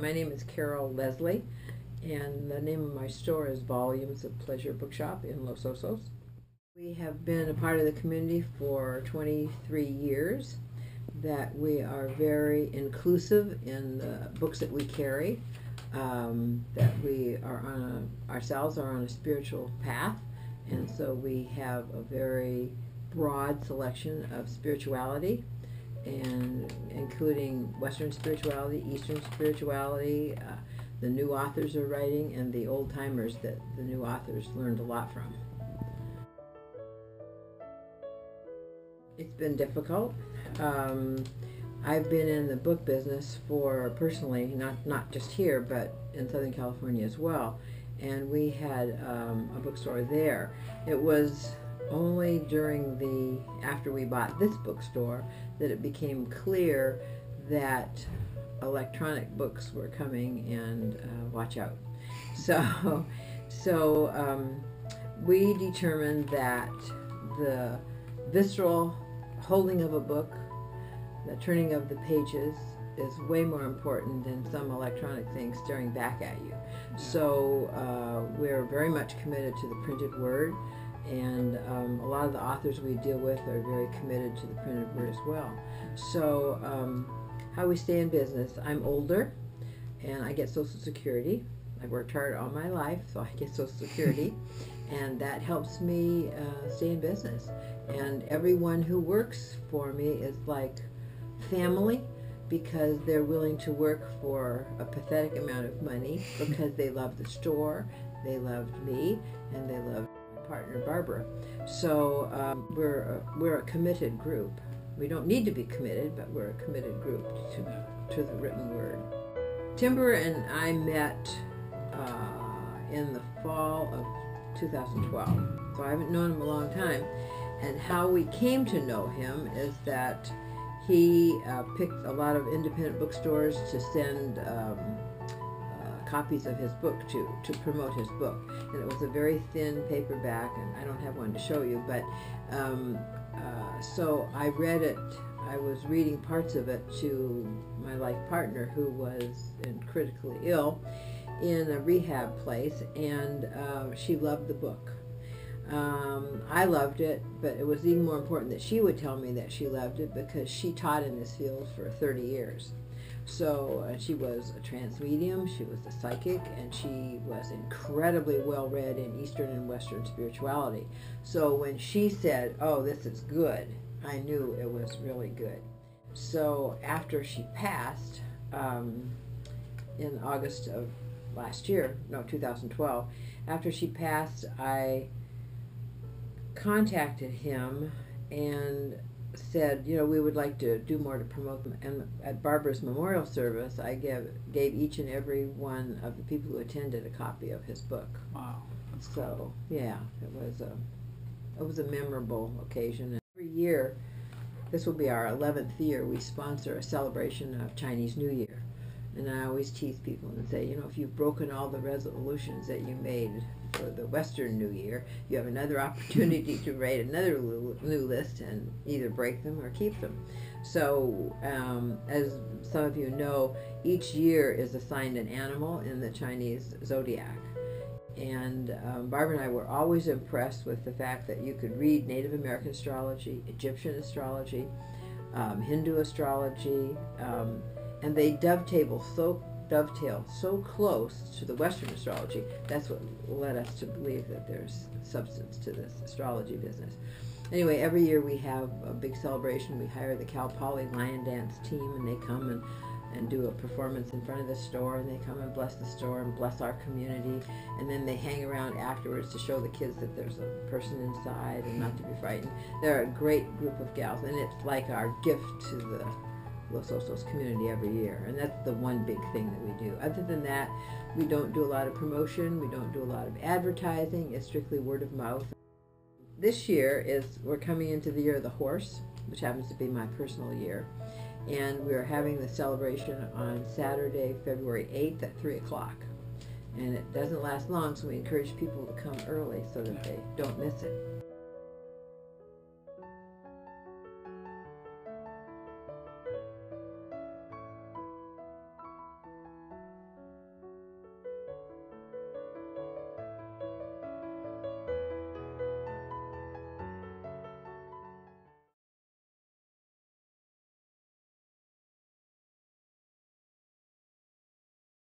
my name is Carroll Leslie, and the name of my store is Volumes of Pleasure Bookshop in Los Osos. We have been a part of the community for 23 years, that we are very inclusive in the books that we carry, that we are ourselves are on a spiritual path, and so we have a very broad selection of spirituality, and including Western spirituality, Eastern spirituality, the new authors are writing, and the old timers that the new authors learned a lot from. It's been difficult. I've been in the book business for, personally, not just here, but in Southern California as well, and we had a bookstore there. It was only after we bought this bookstore that it became clear that electronic books were coming, and watch out. So we determined that the visceral holding of a book, the turning of the pages, is way more important than some electronic thing staring back at you. So we're very much committed to the printed word, and a lot of the authors we deal with are very committed to the printed word as well. So how we stay in business: I'm older, and I get Social Security. I worked hard all my life, so I get Social Security, and that helps me stay in business. And everyone who works for me is like family, because they're willing to work for a pathetic amount of money because they love the store, they loved me, and they loved my partner Barbara. So we're a committed group. We don't need to be committed, but we're a committed group to the written word. Timber and I met in the fall of 2012, so I haven't known him a long time. And how we came to know him is that he picked a lot of independent bookstores to send copies of his book to promote his book. And it was a very thin paperback, and I don't have one to show you, but so I read it. I was reading parts of it to my life partner, who was critically ill in a rehab place, and she loved the book. I loved it, but it was even more important that she would tell me that she loved it, because she taught in this field for 30 years. So she was a trance medium, she was a psychic, and she was incredibly well read in Eastern and Western spirituality. So when she said, "Oh, this is good," I knew it was really good. So after she passed, in August of last year, no, 2012, after she passed, I contacted him and said, we would like to do more to promote them. And at Barbara's memorial service, I gave each and every one of the people who attended a copy of his book. Wow. That's so cool. Yeah, it was a memorable occasion. And every year, this will be our 11th year, we sponsor a celebration of Chinese New Year. And I always tease people and say, if you've broken all the resolutions that you made for the Western New Year, you have another opportunity to write another new list and either break them or keep them. So, as some of you know, each year is assigned an animal in the Chinese zodiac. And Barbara and I were always impressed with the fact that you could read Native American astrology, Egyptian astrology, Hindu astrology, and they dovetail so close to the Western astrology. That's what led us to believe that there's substance to this astrology business. Anyway, every year we have a big celebration. We hire the Cal Poly Lion Dance team, and they come and do a performance in front of the store, and they come and bless the store and bless our community, and then they hang around afterwards to show the kids that there's a person inside and not to be frightened. They're a great group of gals, and it's like our gift to the Los Osos community every year, and that's the one big thing that we do. Other than that, we don't do a lot of promotion, we don't do a lot of advertising, it's strictly word of mouth. This year we're coming into the year of the horse, which happens to be my personal year, and we're having the celebration on Saturday, February 8th at 3 o'clock. And it doesn't last long, so we encourage people to come early so that they don't miss it.